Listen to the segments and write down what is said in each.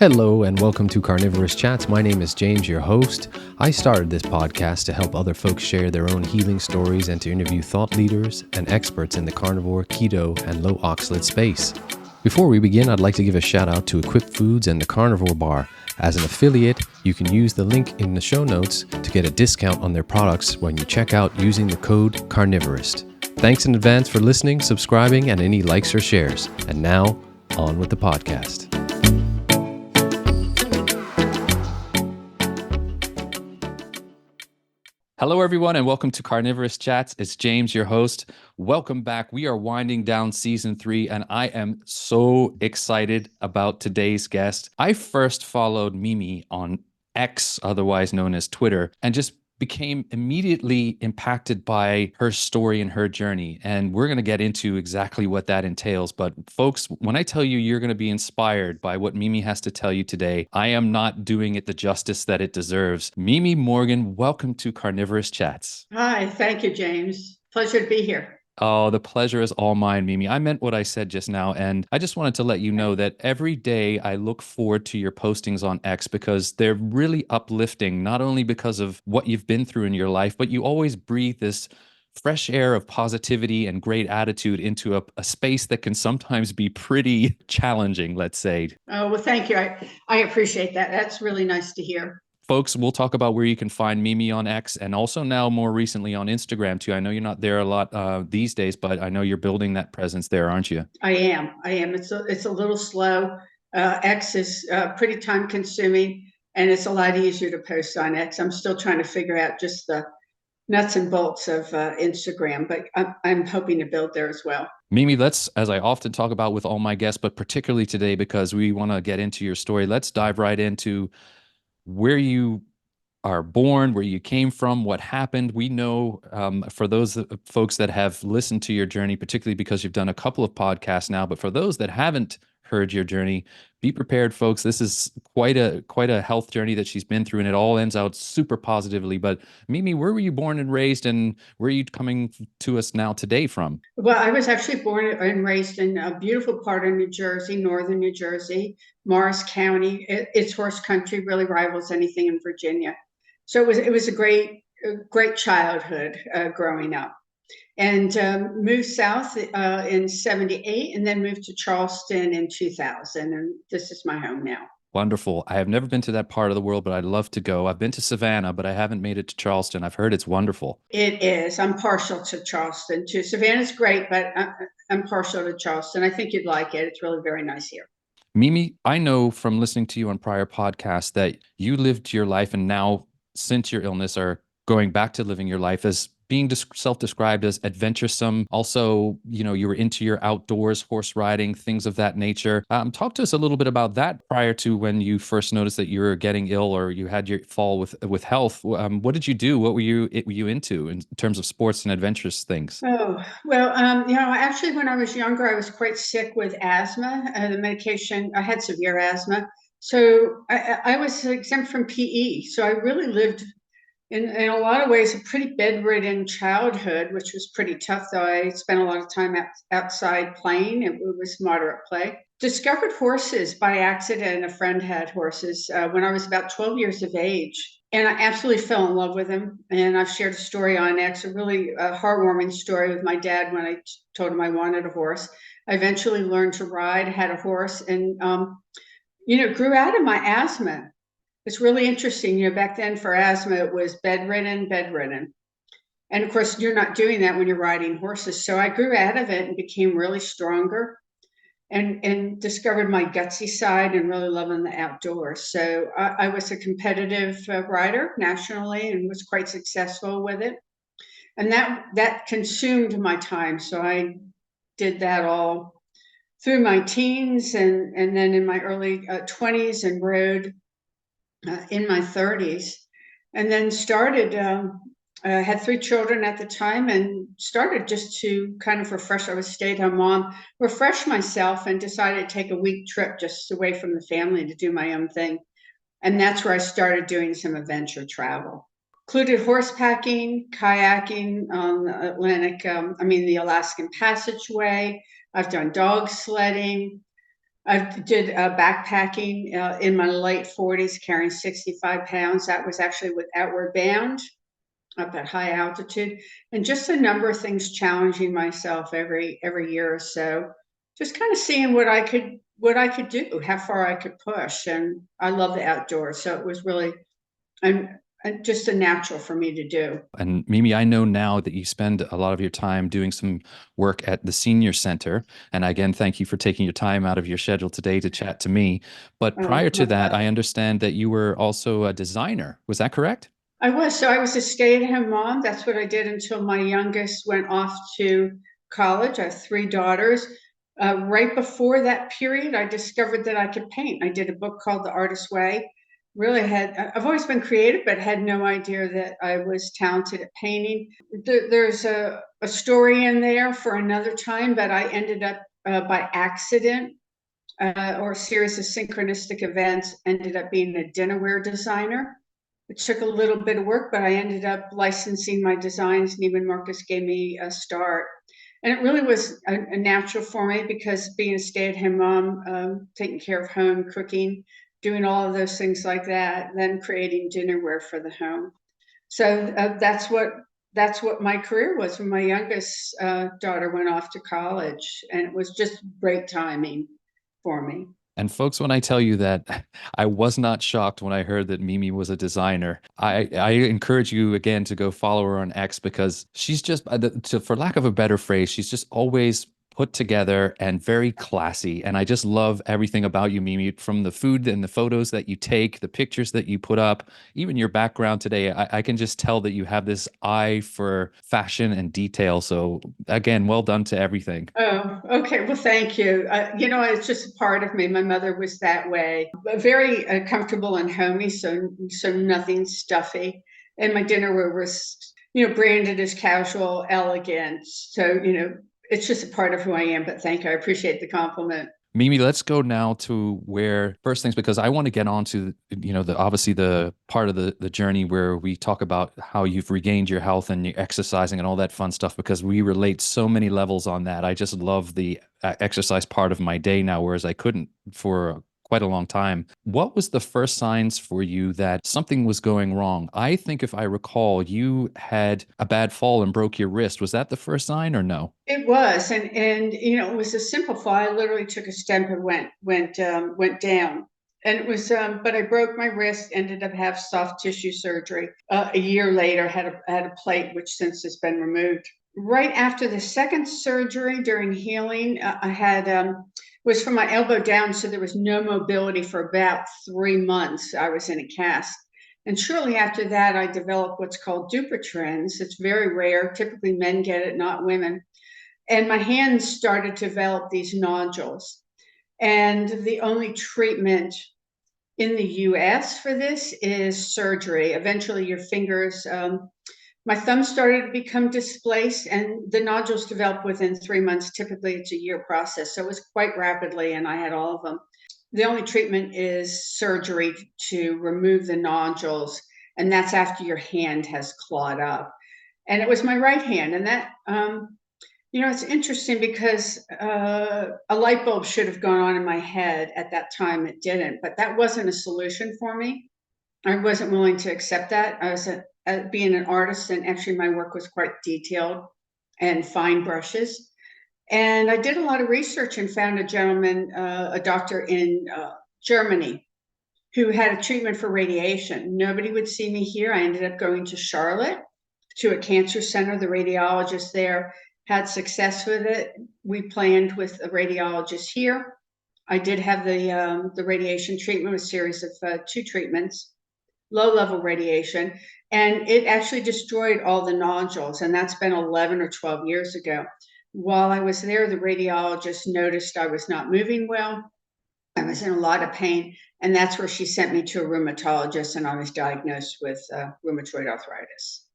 Hello and welcome to Carnivorist Chats. My name is James, your host. I started this podcast to help other folks share their own healing stories and to interview thought leaders and experts in the carnivore, keto, and low oxalate space. Before we begin, I'd like to give a shout out to Equip Foods and the Carnivore Bar. As an affiliate, you can use the link in the show notes to get a discount on their products when you check out using the code Carnivorist. Thanks in advance for listening, subscribing, and any likes or shares. And now, on with the podcast. Hello, everyone, and welcome to Carnivorist Chats. It's James, your host. Welcome back. We are winding down season 3, and I am so excited about today's guest. I first followed Mimi on X, otherwise known as Twitter, and just became immediately impacted by her story and her journey. And we're going to get into exactly what that entails. But folks, when I tell you you're going to be inspired by what Mimi has to tell you today, I am not doing it the justice that it deserves. Mimi Morgan, welcome to Carnivorous Chats. Hi, thank you, James. Pleasure to be here. Oh, the pleasure is all mine, Mimi. I meant what I said just now, and I just wanted to let you know that every day I look forward to your postings on X because they're really uplifting, not only because of what you've been through in your life, but you always breathe this fresh air of positivity and great attitude into a space that can sometimes be pretty challenging, let's say. Oh, well, thank you. I appreciate that. That's really nice to hear. Folks, we'll talk about where you can find Mimi on X and also now more recently on Instagram too. I know you're not there a lot these days, but I know you're building that presence there, aren't you? I am. It's a little slow. X is pretty time consuming, and it's a lot easier to post on X. I'm still trying to figure out just the nuts and bolts of Instagram, but I'm hoping to build there as well. Mimi, let's, as I often talk about with all my guests, but particularly today because we want to get into your story, let's dive right into where you are born, where you came from, what happened. We know for those folks that have listened to your journey, particularly because you've done a couple of podcasts now, but for those that haven't heard your journey, be prepared, folks. This is quite a health journey that she's been through, and it all ends out super positively. But Mimi, where were you born and raised, and where are you coming to us now today from? Well, I was actually born and raised in a beautiful part of New Jersey, northern New Jersey, Morris County. Its horse country really rivals anything in Virginia. So it was a great childhood growing up. And moved south in 78 and then moved to Charleston in 2000. And this is my home now. Wonderful. I have never been to that part of the world, but I'd love to go. I've been to Savannah, but I haven't made it to Charleston. I've heard it's wonderful. It is. I'm partial to Charleston too. Savannah's great, but I'm partial to Charleston. I think you'd like it. It's really very nice here. Mimi, I know from listening to you on prior podcasts that you lived your life and now, since your illness, are going back to living your life as being self-described as adventuresome. Also, you were into your outdoors, horse riding, things of that nature. Talk to us a little bit about that prior to when you first noticed that you were getting ill or you had your fall with health. What did you do? What were you into in terms of sports and adventurous things? Oh, well, actually, when I was younger, I was quite sick with asthma. The medication, I had severe asthma. So I was exempt from PE. So I really lived in a lot of ways, a pretty bedridden childhood, which was pretty tough, though I spent a lot of time outside playing. It was moderate play. Discovered horses by accident. A friend had horses when I was about 12 years of age. And I absolutely fell in love with them. And I've shared a story on X, a really heartwarming story with my dad when I told him I wanted a horse. I eventually learned to ride, had a horse, and, grew out of my asthma. It's really interesting. Back then for asthma, it was bedridden. And of course, you're not doing that when you're riding horses. So I grew out of it and became really stronger and discovered my gutsy side and really loving the outdoors. So I was a competitive rider nationally and was quite successful with it. And that consumed my time. So I did that all through my teens and then in my early 20s and rode in my 30s, and then started, had 3 children at the time and started just to kind of refresh. I was a stay-at-home mom, refresh myself and decided to take a week trip just away from the family to do my own thing. And that's where I started doing some adventure travel. Included horse packing, kayaking on the Atlantic, the Alaskan Passageway. I've done dog sledding. I did backpacking in my late 40s, carrying 65 pounds. That was actually with Outward Bound up at high altitude, and just a number of things challenging myself every year or so, just kind of seeing what I could do, how far I could push. And I love the outdoors, so it was really and just a natural for me to do. And Mimi, I know now that you spend a lot of your time doing some work at the senior center. And again, thank you for taking your time out of your schedule today to chat to me. But prior My to that, I pleasure. understand that you were also a designer. Was that correct? I was a stay-at-home mom. That's what I did until my youngest went off to college. I have three daughters. Right before that period, I discovered that I could paint. I did a book called The Artist's Way. I've always been creative, but had no idea that I was talented at painting. There's a story in there for another time, but I ended up by accident or a series of synchronistic events, ended up being a dinnerware designer. It took a little bit of work, but I ended up licensing my designs. Neiman Marcus gave me a start. And it really was a natural for me because being a stay-at-home mom, taking care of home, cooking, doing all of those things like that, then creating dinnerware for the home. So that's what my career was when my youngest daughter went off to college, and it was just great timing for me. And folks, when I tell you that I was not shocked when I heard that Mimi was a designer, I encourage you again to go follow her on X because she's just, for lack of a better phrase, she's just always put together and very classy. And I just love everything about you, Mimi, from the food and the photos that you take, the pictures that you put up, even your background today. I can just tell that you have this eye for fashion and detail. So again, well done to everything. Oh, okay. Well, thank you. It's just a part of me. My mother was that way, but very comfortable and homey, so nothing stuffy. And my dinnerware was, branded as casual, elegant. So, it's just a part of who I am. But thank you. I appreciate the compliment. Mimi, let's go now to where first things because I want to get on to the obviously the part of the journey where we talk about how you've regained your health and you're exercising and all that fun stuff because we relate so many levels on that. I just love the exercise part of my day now, whereas I couldn't for quite a long time. What was the first signs for you that something was going wrong? I think if I recall, you had a bad fall and broke your wrist. Was that the first sign or no? It was, and it was a simple fall. I literally took a stump and went down, and it was. But I broke my wrist. Ended up have soft tissue surgery. A year later, had a plate which since has been removed. Right after the second surgery, during healing, I had was from my elbow down, so there was no mobility for about 3 months. I was in a cast. And shortly after that, I developed what's called Dupuytren's. It's very rare. Typically, men get it, not women, and my hands started to develop these nodules. And the only treatment in the US for this is surgery. Eventually, your fingers, my thumb started to become displaced, and the nodules develop within 3 months. Typically, it's a year process. So it was quite rapidly, and I had all of them. The only treatment is surgery to remove the nodules, and that's after your hand has clawed up. And it was my right hand, and that it's interesting because a light bulb should have gone on in my head at that time. It didn't, but that wasn't a solution for me. I wasn't willing to accept that. I was being an artist, and actually my work was quite detailed and fine brushes. And I did a lot of research and found a gentleman, a doctor in Germany, who had a treatment for radiation. Nobody would see me here. I ended up going to Charlotte to a cancer center. The radiologist there had success with it. We planned with a radiologist here. I did have the radiation treatment, a series of two treatments, low level radiation, and it actually destroyed all the nodules. And that's been 11 or 12 years ago. While I was there, the radiologist noticed I was not moving well. I was in a lot of pain, and that's where she sent me to a rheumatologist, and I was diagnosed with rheumatoid arthritis.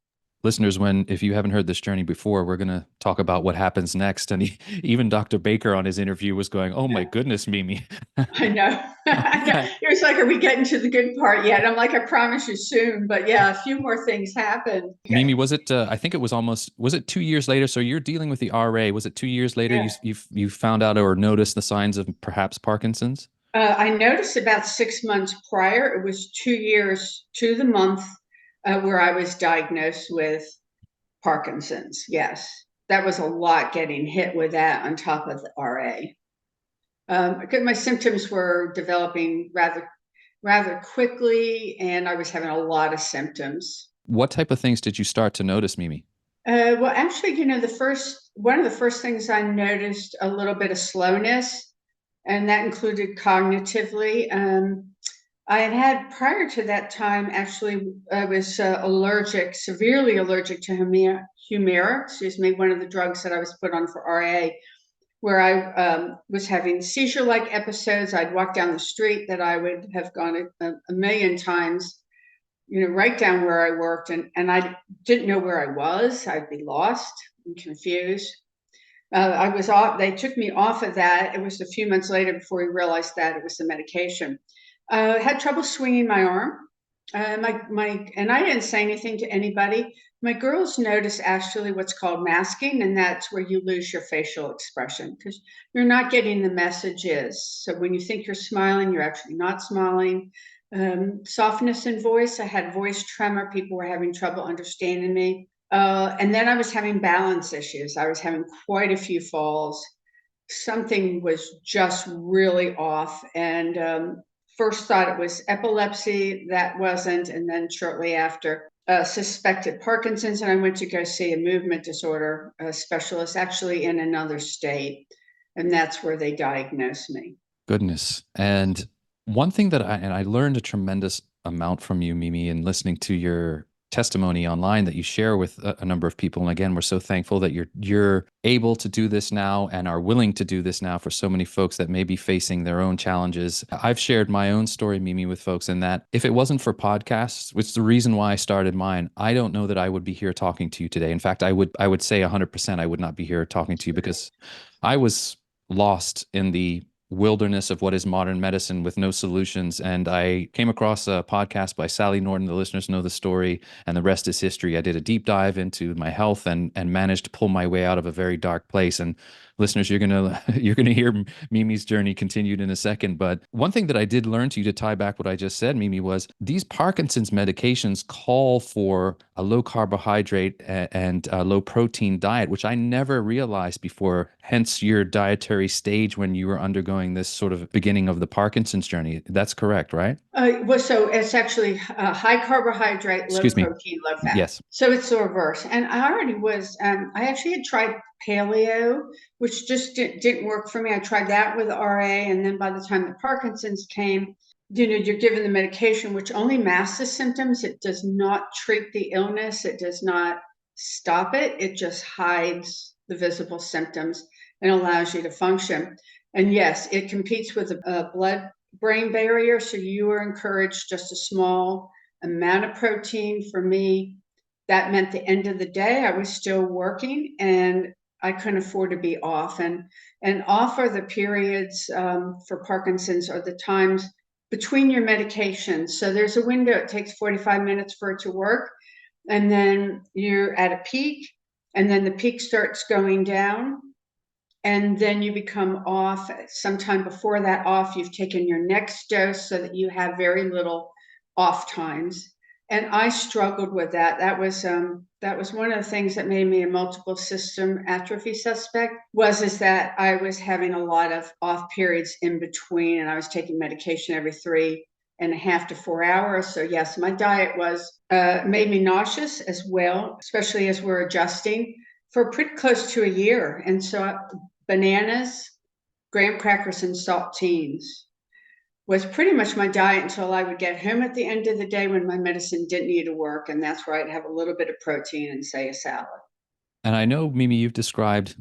listeners, if you haven't heard this journey before, we're going to talk about what happens next. And even Dr. Baker on his interview was going, "Oh my goodness, Mimi." I know. I know. It was like, are we getting to the good part yet? I'm like, I promise you soon. But yeah, a few more things happened. Mimi, was it? I think it was was it 2 years later? So you're dealing with the RA. Was it 2 years later Yeah. you found out or noticed the signs of perhaps Parkinson's? I noticed about 6 months prior, it was 2 years to the month where I was diagnosed with Parkinson's. Yes, that was a lot getting hit with that on top of the RA. Because my symptoms were developing rather quickly, and I was having a lot of symptoms. What type of things did you start to notice, Mimi? Well, actually, one of the first things I noticed a little bit of slowness, and that included cognitively. I had prior to that time, actually, I was severely allergic to Humira, excuse me, one of the drugs that I was put on for RA, where I was having seizure-like episodes. I'd walk down the street that I would have gone a million times, right down where I worked, and I didn't know where I was. I'd be lost and confused. I was off. They took me off of that. It was a few months later before we realized that it was the medication. Had trouble swinging my arm. And I didn't say anything to anybody. My girls notice actually what's called masking, and that's where you lose your facial expression because you're not getting the messages. So when you think you're smiling, you're actually not smiling. Softness in voice. I had voice tremor. People were having trouble understanding me. And then I was having balance issues. I was having quite a few falls. Something was just really off. And first thought it was epilepsy. That wasn't. And then shortly after, suspected Parkinson's. And I went to go see a movement disorder specialist, actually in another state. And that's where they diagnosed me. Goodness. And one thing that I learned a tremendous amount from you, Mimi, in listening to your testimony online that you share with a number of people. And again, we're so thankful that you're able to do this now and are willing to do this now for so many folks that may be facing their own challenges. I've shared my own story, Mimi, with folks, in that if it wasn't for podcasts, which is the reason why I started mine, I don't know that I would be here talking to you today. In fact, I would say 100% I would not be here talking to you because I was lost in the wilderness of what is modern medicine with no solutions. And I came across a podcast by Sally Norton. The listeners know the story, and the rest is history. I did a deep dive into my health and managed to pull my way out of a very dark place. And listeners, you're gonna hear Mimi's journey continued in a second. But one thing that I did learn to you to tie back what I just said, Mimi, was these Parkinson's medications call for a low carbohydrate and a low protein diet, which I never realized before. Hence your dietary stage when you were undergoing this sort of beginning of the Parkinson's journey. That's correct, right? Well, so it's actually high carbohydrate, low Excuse me. protein, low fat. Yes. So it's the reverse. And I actually had tried paleo, which just didn't work for me. I tried that with RA. And then by the time the Parkinson's came, you're given the medication, which only masks the symptoms. It does not treat the illness. It does not stop it. It just hides the visible symptoms and allows you to function. And yes, it competes with a blood-brain barrier. So you are encouraged just a small amount of protein. For me, that meant the end of the day, I was still working and I couldn't afford to be off. And off are the periods for Parkinson's are the times between your medications. So there's a window, it takes 45 minutes for it to work. And then you're at a peak, and then the peak starts going down. And then you become off. Sometime before that off, you've taken your next dose so that you have very little off times. And I struggled with that. That was one of the things that made me a multiple system atrophy suspect is that I was having a lot of off periods in between, and I was taking medication every 3.5 to 4 hours. So yes, my diet made me nauseous as well, especially as we're adjusting for pretty close to a year. And so bananas, graham crackers, and saltines was pretty much my diet until I would get home at the end of the day when my medicine didn't need to work. And that's where I'd have a little bit of protein and say a salad. And I know, Mimi, you've described,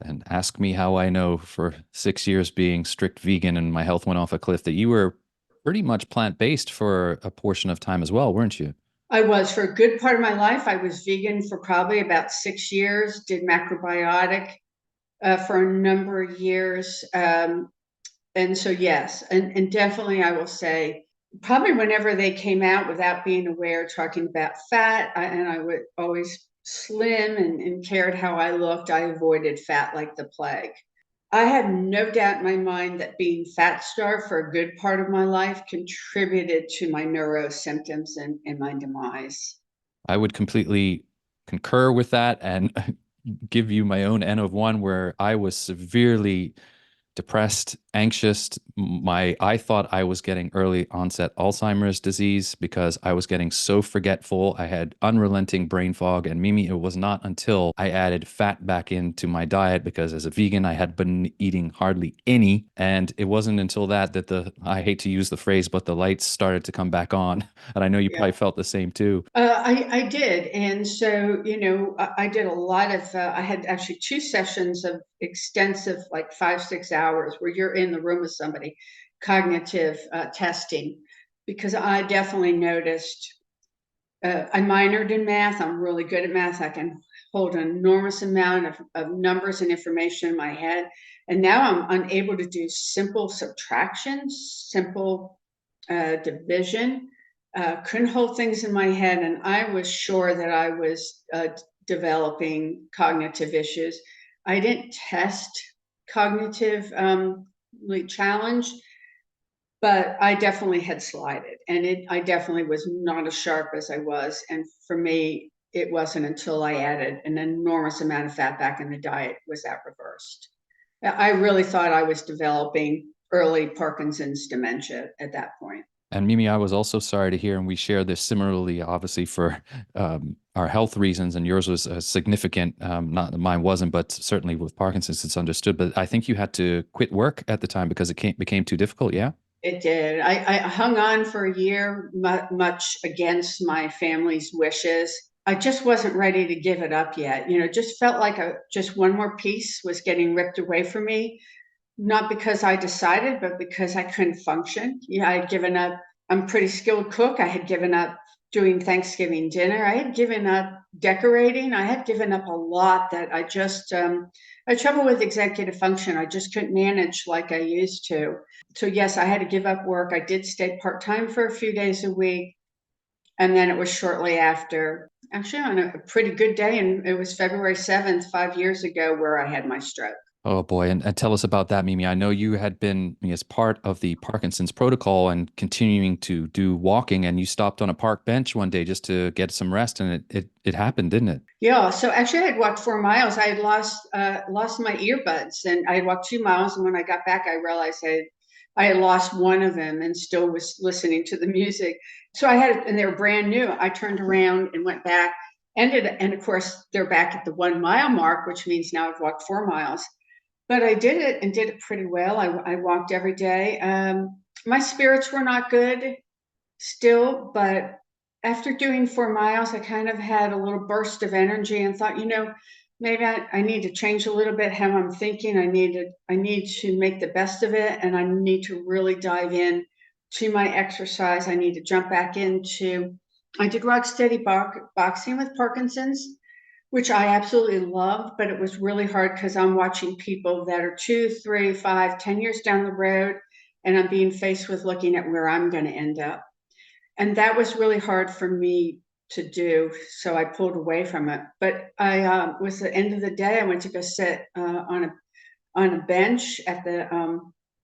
and ask me how I know, for 6 years being strict vegan and my health went off a cliff, that you were pretty much plant-based for a portion of time as well, weren't you? I was for a good part of my life. I was vegan for probably about 6 years, did macrobiotic for a number of years. And so, yes, and definitely I will say, probably whenever they came out without being aware, talking about fat, and I would always slim and cared how I looked, I avoided fat like the plague. I had no doubt in my mind that being fat starved for a good part of my life contributed to my neuro symptoms and my demise. I would completely concur with that and give you my own N of one where I was severely depressed, anxious. I thought I was getting early onset Alzheimer's disease because I was getting so forgetful. I had unrelenting brain fog. And Mimi, it was not until I added fat back into my diet because as a vegan, I had been eating hardly any. And it wasn't until that I hate to use the phrase, but the lights started to come back on. And I know you Yeah. probably felt the same too. I did. And so, I did a lot of, I had actually 2 sessions of extensive, like 5, 6 hours, where you're in the room with somebody, cognitive testing, because I definitely noticed. I minored in math. I'm really good at math. I can hold an enormous amount of numbers and information in my head. And now I'm unable to do simple subtractions, simple division. Couldn't hold things in my head. And I was sure that I was developing cognitive issues. I didn't test cognitive challenge, but I definitely had slided, and I definitely was not as sharp as I was. And for me, it wasn't until I added an enormous amount of fat back in the diet was that reversed. I really thought I was developing early Parkinson's dementia at that point. And Mimi, I was also sorry to hear, and we share this similarly, obviously for our health reasons, and yours was significant. Not mine wasn't, but certainly with Parkinson's, it's understood. But I think you had to quit work at the time because became too difficult. Yeah. It did. I hung on for a year, much against my family's wishes. I just wasn't ready to give it up yet. Just felt like just one more piece was getting ripped away from me. Not because I decided, but because I couldn't function. I had given up. I'm a pretty skilled cook. I had given up doing Thanksgiving dinner. I had given up decorating. I had given up a lot that I had trouble with executive function. I just couldn't manage like I used to. So yes, I had to give up work. I did stay part-time for a few days a week. And then it was shortly after, actually on a pretty good day, and it was February 7th, 5 years ago, where I had my stroke. Oh boy, and tell us about that, Mimi. I know you had been as part of the Parkinson's protocol and continuing to do walking, and you stopped on a park bench one day just to get some rest, and it happened, didn't it? Yeah, so actually I had walked 4 miles. I had lost my earbuds, and I had walked 2 miles. And when I got back, I realized I had lost one of them and still was listening to the music. So and they were brand new. I turned around and went back, and of course they're back at the 1 mile mark, which means now I've walked 4 miles. But I did it and did it pretty well. I walked every day. My spirits were not good still, but after doing 4 miles, I kind of had a little burst of energy and thought, maybe I need to change a little bit how I'm thinking. I need to make the best of it, and I need to really dive in to my exercise. I need to jump back into. I did rock steady boxing with Parkinson's, which I absolutely loved, but it was really hard because I'm watching people that are 2, 3, 5, 10 years down the road, and I'm being faced with looking at where I'm going to end up. And that was really hard for me to do. So I pulled away from it. But I was the end of the day. I went to go sit on a bench at the.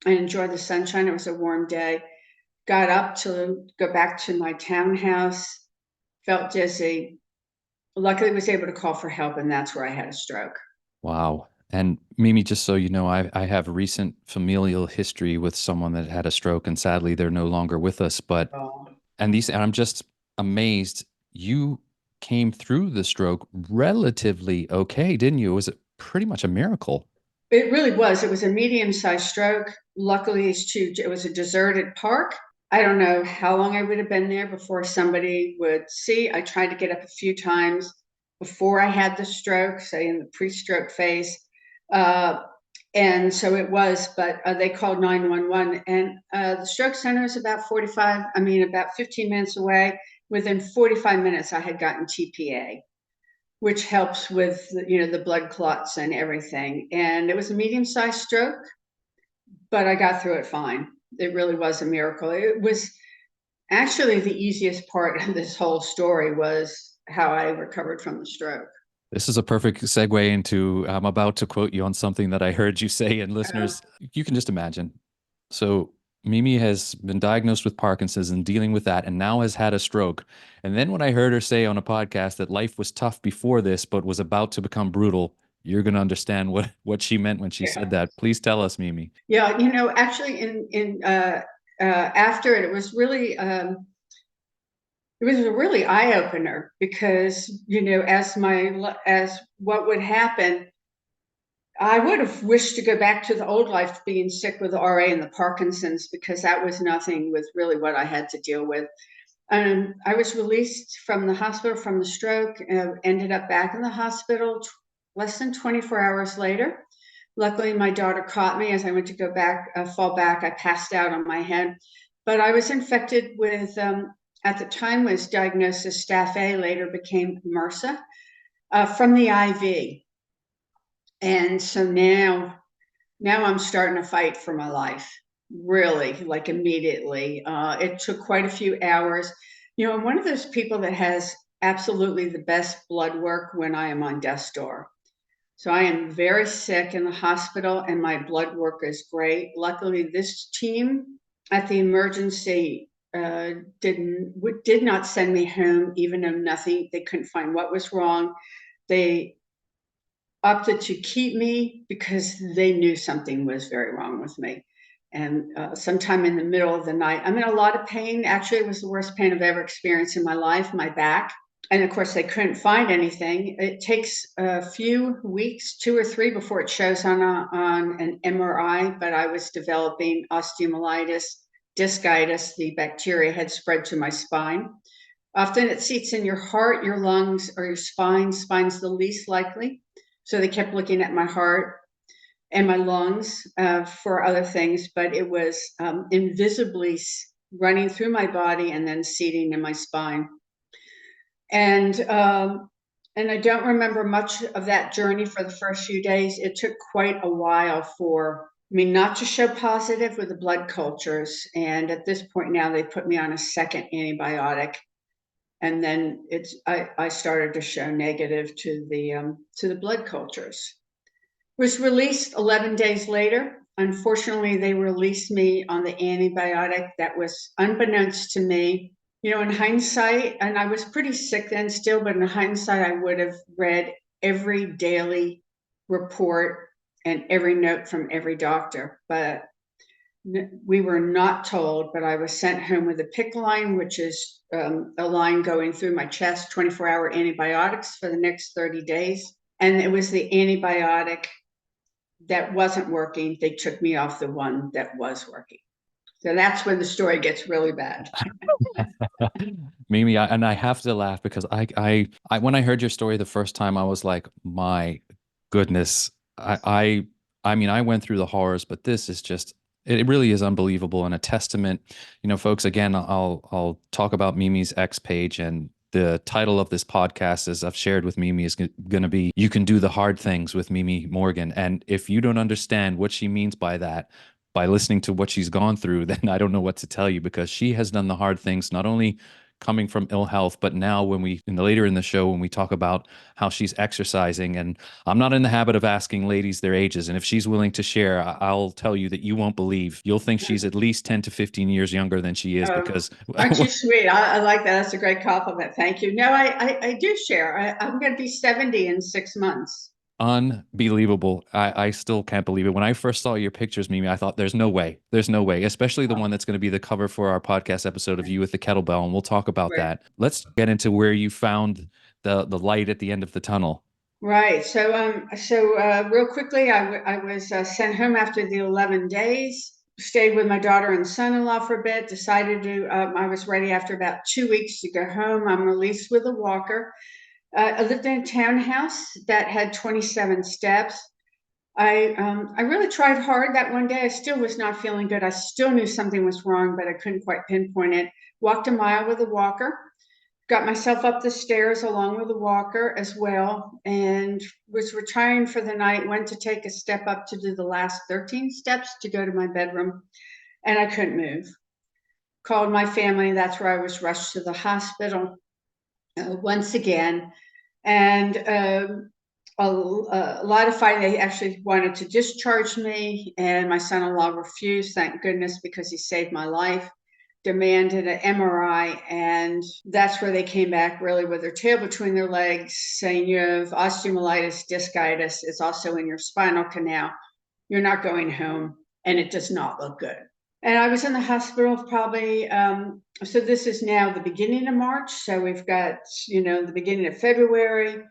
I enjoyed the sunshine. It was a warm day. Got up to go back to my townhouse. Felt dizzy. Luckily, was able to call for help, and that's where I had a stroke. Wow. And Mimi, just so you know, I have recent familial history with someone that had a stroke, and sadly, they're no longer with us. But Oh. and I'm just amazed you came through the stroke relatively okay, didn't you? It was pretty much a miracle. It really was. It was a medium-sized stroke. Luckily, it was a deserted park. I don't know how long I would have been there before somebody would see. I tried to get up a few times before I had the stroke, say in the pre-stroke phase. Uh, and so it was, but they called 911, and the stroke center is about 15 minutes away. within 45 minutes, I had gotten TPA, which helps with, the blood clots and everything. And it was a medium-sized stroke, but I got through it fine. It really was a miracle. It was actually the easiest part of this whole story was how I recovered from the stroke. This is a perfect segue into I'm about to quote you on something that I heard you say, and Uh, listeners, you can just imagine. So Mimi has been diagnosed with Parkinson's and dealing with that, and now has had a stroke. And then when I heard her say on a podcast that life was tough before this, but was about to become brutal, you're going to understand what she meant when she yeah. said that. Please tell us, Mimi. Yeah, actually after it was really it was a really eye opener because, as what would happen, I would have wished to go back to the old life, being sick with the RA and the Parkinsons, because that was nothing with really what I had to deal with. I was released from the hospital from the stroke, ended up back in the hospital less than 24 hours later. Luckily, my daughter caught me as I went to go back, fall back. I passed out on my head, but I was infected with, at the time was diagnosed as staph A, later became MRSA, from the IV. And so now I'm starting to fight for my life, really, like immediately. It took quite a few hours. I'm one of those people that has absolutely the best blood work when I am on death's door. So I am very sick in the hospital and my blood work is great. Luckily, this team at the emergency did not send me home, even though they couldn't find what was wrong. They opted to keep me because they knew something was very wrong with me. And sometime in the middle of the night, I'm in a lot of pain. Actually, it was the worst pain I've ever experienced in my life, my back. And of course, they couldn't find anything. It takes a few weeks, 2 or 3, before it shows on an MRI. But I was developing osteomyelitis, discitis. The bacteria had spread to my spine. Often it seats in your heart, your lungs, or your spine. Spine's the least likely. So they kept looking at my heart and my lungs for other things, but it was invisibly running through my body and then seating in my spine. And I don't remember much of that journey for the first few days. It took quite a while for me not to show positive with the blood cultures. And at this point now, they put me on a second antibiotic. And then I started to show negative to the blood cultures. Was released 11 days later. Unfortunately, they released me on the antibiotic that was unbeknownst to me. In hindsight, and I was pretty sick then still, but in hindsight, I would have read every daily report and every note from every doctor. But we were not told, but I was sent home with a PICC line, which is a line going through my chest, 24-hour antibiotics for the next 30 days. And it was the antibiotic that wasn't working. They took me off the one that was working. So that's when the story gets really bad. Mimi, I have to laugh because when I heard your story the first time, I was like, my goodness. I mean, I went through the horrors, but this is just, it really is unbelievable and a testament. Folks, again, I'll talk about Mimi's X page, and the title of this podcast, as I've shared with Mimi, is going to be "You Can Do the Hard Things with Mimi Morgan." And if you don't understand what she means by that, by listening to what she's gone through, then I don't know what to tell you, because she has done the hard things, not only coming from ill health, but now later in the show, when we talk about how she's exercising. And I'm not in the habit of asking ladies their ages. And if she's willing to share, I'll tell you that you won't believe. You'll think she's at least 10 to 15 years younger than she is, Oh, because aren't you sweet? I like that. That's a great compliment. Thank you. No, I do share. I'm going to be 70 in 6 months. unbelievable. I still can't believe it. When I first saw your pictures, Mimi, I thought there's no way. There's no way, especially the one that's going to be the cover for our podcast episode of you with the kettlebell. And we'll talk about Right. that. Let's get into where you found the light at the end of the tunnel. Right. So real quickly, I was sent home after the 11 days, stayed with my daughter and son-in-law for a bit, decided I was ready after about 2 weeks to go home. I'm released with a walker. I lived in a townhouse that had 27 steps. I really tried hard that one day. I still was not feeling good. I still knew something was wrong, but I couldn't quite pinpoint it. Walked a mile with a walker. got myself up the stairs along with a walker as well, and was retiring for the night, went to take a step up to do the last 13 steps to go to my bedroom, and I couldn't move. Called my family, that's where I was rushed to the hospital once again. And a lot of fighting. They actually wanted to discharge me, and my son-in-law refused, thank goodness, because he saved my life. Demanded an MRI, and that's where they came back really with their tail between their legs, saying you have osteomyelitis, discitis. It's also in your spinal canal. You're not going home, and it does not look good. And I was in the hospital probably, so this is now the beginning of March. So we've got, the beginning of February,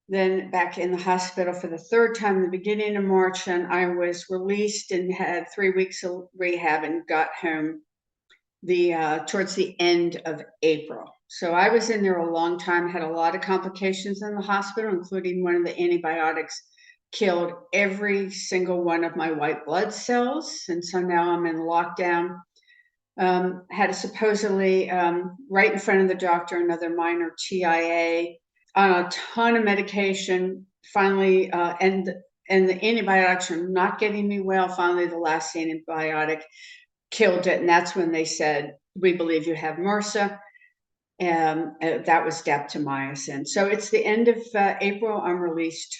then back in the hospital for the third time in the beginning of March. And I was released and had 3 weeks of rehab and got home towards the end of April. So I was in there a long time, had a lot of complications in the hospital, including one of the antibiotics killed every single one of my white blood cells. And so now I'm in lockdown. Had a supposedly, right in front of the doctor, another minor TIA, on a ton of medication. Finally, and the antibiotics are not getting me well. Finally, the last antibiotic killed it, and that's when they said, we believe you have MRSA, and that was daptomycin. So it's the end of April. I'm released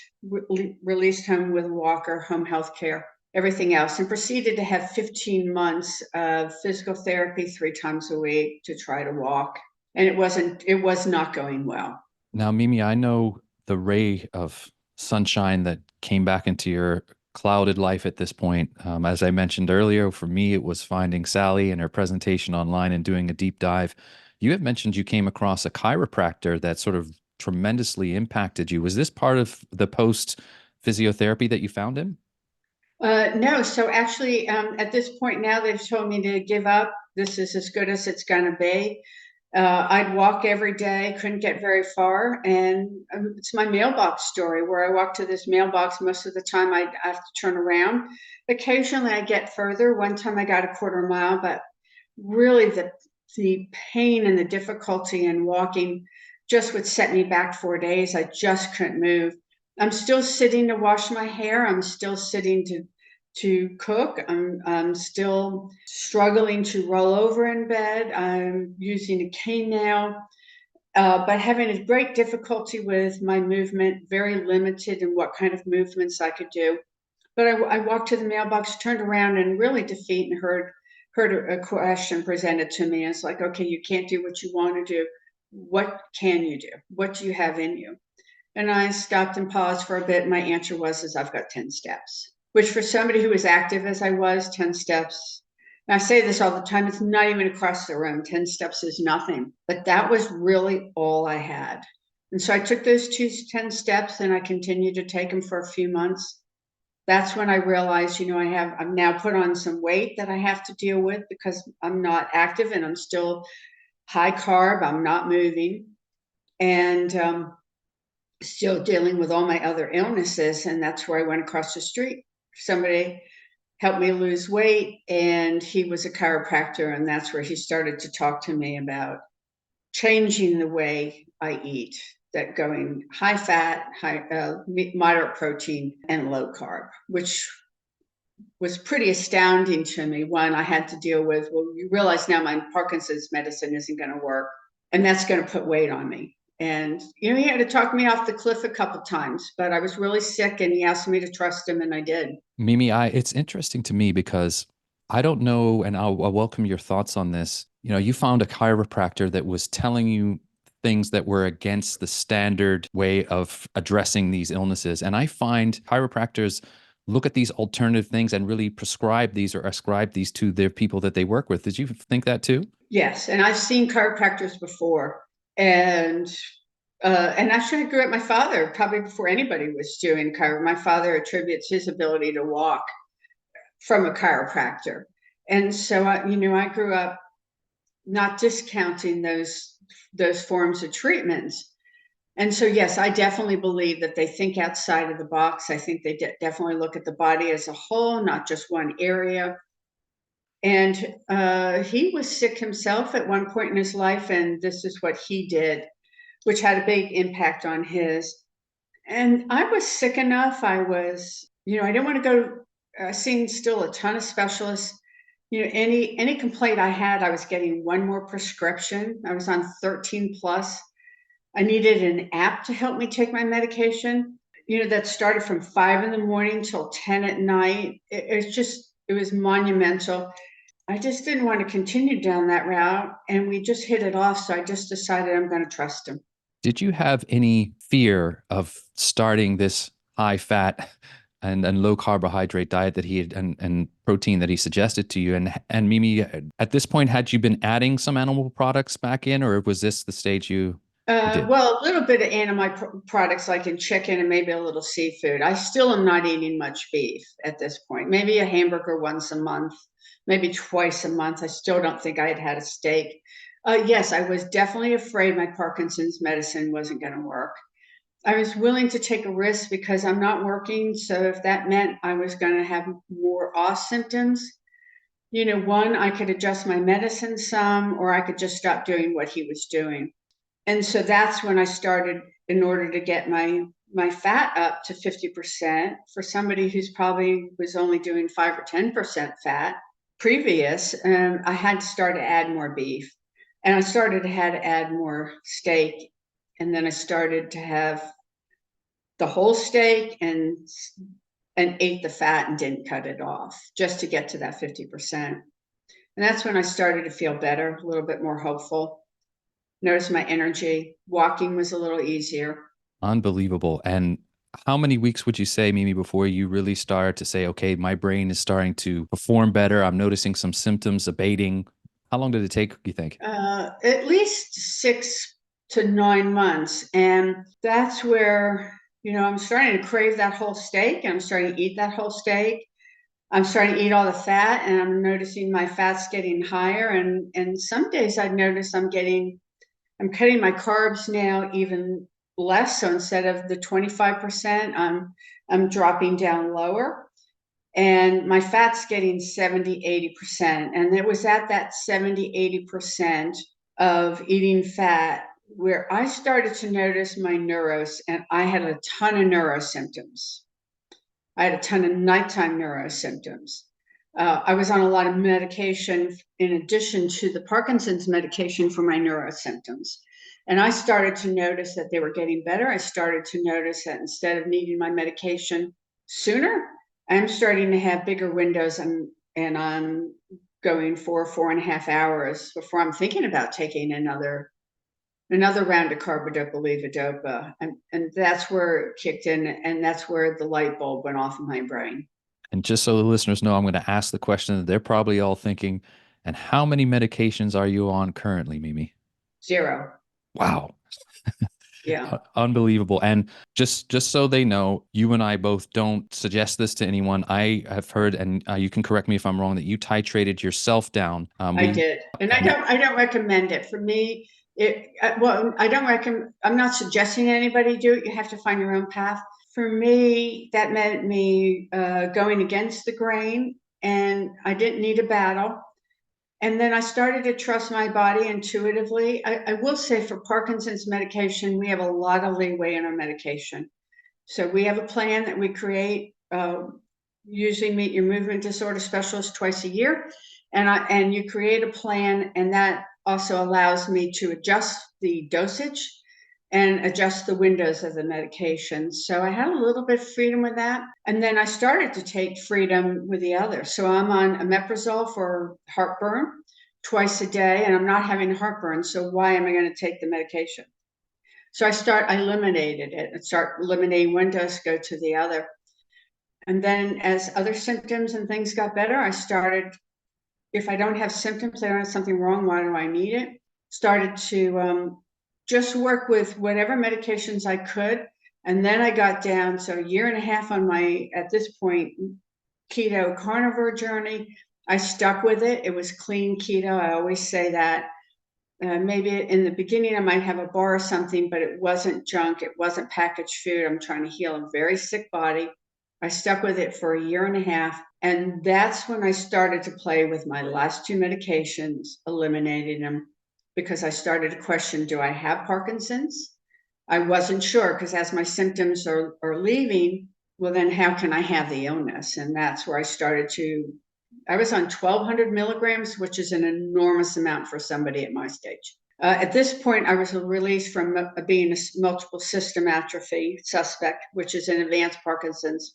home with a walker, home health care, everything else, and proceeded to have 15 months of physical therapy 3 times a week to try to walk, and it was not going well. Now, Mimi, I know the ray of sunshine that came back into your clouded life at this point. As I mentioned earlier, for me, it was finding Sally and her presentation online and doing a deep dive. You had mentioned you came across a chiropractor that sort of tremendously impacted you. Was this part of the post physiotherapy that you found him? No. So actually, at this point now, they've told me to give up. This is as good as it's going to be. I'd walk every day, couldn't get very far. And it's my mailbox story, where I walk to this mailbox. Most of the time I have to turn around. Occasionally I get further. One time I got a quarter mile, but really the pain and the difficulty in walking just would set me back 4 days. I just couldn't move. I'm still sitting to wash my hair. I'm still sitting to cook. I'm still struggling to roll over in bed. I'm using a cane now, but having a great difficulty with my movement, very limited in what kind of movements I could do. But I walked to the mailbox, turned around, and really defeat, and heard a question presented to me. It's like, okay, you can't do what you want to do. What can you do? What do you have in you? And I stopped and paused for a bit. My answer was, I've got 10 steps. Which for somebody who was active as I was, 10 steps, and I say this all the time, it's not even across the room. 10 steps is nothing, but that was really all I had. And so I took those 10 steps, and I continued to take them for a few months. That's when I realized, I'm now put on some weight that I have to deal with because I'm not active and I'm still high carb. I'm not moving, and still dealing with all my other illnesses. And that's where I went across the street. Somebody helped me lose weight, and he was a chiropractor, and that's where he started to talk to me about changing the way I eat, that going high fat, moderate protein, and low carb, which was pretty astounding to me. One, I had to deal with, well, you realize now my Parkinson's medicine isn't going to work, and that's going to put weight on me. And, he had to talk me off the cliff a couple times, but I was really sick, and he asked me to trust him, and I did. Mimi, it's interesting to me because I don't know, and I'll welcome your thoughts on this. You found a chiropractor that was telling you things that were against the standard way of addressing these illnesses. And I find chiropractors look at these alternative things and really prescribe these or ascribe these to their people that they work with. Did you think that too? Yes, and I've seen chiropractors before, and actually I grew up. My father, probably before anybody was doing chiro, my father attributes his ability to walk from a chiropractor, and so I grew up not discounting those forms of treatments. And so, yes, I definitely believe that they think outside of the box. I think they definitely look at the body as a whole, not just one area. And he was sick himself at one point in his life, and this is what he did, which had a big impact on his. And I was sick enough. I didn't want to go seeing still a ton of specialists. Any complaint I had, I was getting one more prescription. I was on 13 plus. I needed an app to help me take my medication, that started from 5 in the morning till 10 at night. It was monumental. I just didn't want to continue down that route, and we just hit it off. So I just decided I'm going to trust him. Did you have any fear of starting this high fat and low carbohydrate diet that he had and protein that he suggested to you? And Mimi, at this point, had you been adding some animal products back in, or was this the stage you did? Well, a little bit of animal products like in chicken and maybe a little seafood. I still am not eating much beef at this point. Maybe a hamburger once a month, maybe twice a month. I still don't think I had had a steak. Yes, I was definitely afraid my Parkinson's medicine wasn't going to work. I was willing to take a risk because I'm not working. So if that meant I was going to have more off symptoms, one, I could adjust my medicine some, or I could just stop doing what he was doing. And so that's when I started, in order to get my fat up to 50% for somebody who's probably was only doing 5 or 10% fat previous. I had to start to add more beef, and I started to had to add more steak, and then I started to have the whole steak and ate the fat and didn't cut it off just to get to that 50%. And that's when I started to feel better, a little bit more hopeful. Notice my energy. Walking was a little easier. Unbelievable. And how many weeks would you say, Mimi, before you really start to say, okay, my brain is starting to perform better? I'm noticing some symptoms abating. How long did it take, you think? At least 6 to 9 months. And that's where, I'm starting to crave that whole steak. And I'm starting to eat that whole steak. I'm starting to eat all the fat, and I'm noticing my fat's getting higher. And some days I'd notice I'm cutting my carbs now even less. So instead of the 25%, I'm dropping down lower, and my fat's getting 70, 80%. And it was at that 70, 80% of eating fat where I started to notice my neuros, and I had a ton of neuro symptoms. I had a ton of nighttime neuro symptoms. I was on a lot of medication in addition to the Parkinson's medication for my neuro symptoms. And I started to notice that they were getting better. I started to notice that instead of needing my medication sooner, I'm starting to have bigger windows, and I'm going 4.5 hours before I'm thinking about taking another round of carbidopa levodopa. And that's where it kicked in, and that's where the light bulb went off in my brain. And just so the listeners know, I'm going to ask the question that they're probably all thinking. And how many medications are you on currently, Mimi? 0. Wow. Yeah. Unbelievable. And just so they know, you and I both don't suggest this to anyone. I have heard, and you can correct me if I'm wrong, that you titrated yourself down. I did. And I don't recommend it. For me, I don't recommend, I'm not suggesting anybody do it. You have to find your own path. For me, that meant me going against the grain, and I didn't need a battle. And then I started to trust my body intuitively. I will say for Parkinson's medication, we have a lot of leeway in our medication. So we have a plan that we create, usually meet your movement disorder specialist twice a year. And you create a plan, and that also allows me to adjust the dosage and adjust the windows of the medication. So I had a little bit of freedom with that. And then I started to take freedom with the other. So I'm on omeprazole for heartburn twice a day, and I'm not having heartburn. So why am I going to take the medication? So I eliminated it and start eliminating one dose, go to the other. And then as other symptoms and things got better, I started, if I don't have symptoms, I don't have something wrong, why do I need it? Started to just work with whatever medications I could. And then I got down, so 1.5 years on my, at this point, keto carnivore journey. I stuck with it. It was clean keto. I always say that. Maybe in the beginning I might have a bar or something, but it wasn't junk. It wasn't packaged food. I'm trying to heal a very sick body. I stuck with it for a year and a half. And that's when I started to play with my last two medications, eliminating them, because I started to question, do I have Parkinson's? I wasn't sure, because as my symptoms are leaving, well, then how can I have the illness? And that's where I was on 1,200 milligrams, which is an enormous amount for somebody at my stage. At this point, I was released from being a multiple system atrophy suspect, which is an advanced Parkinson's.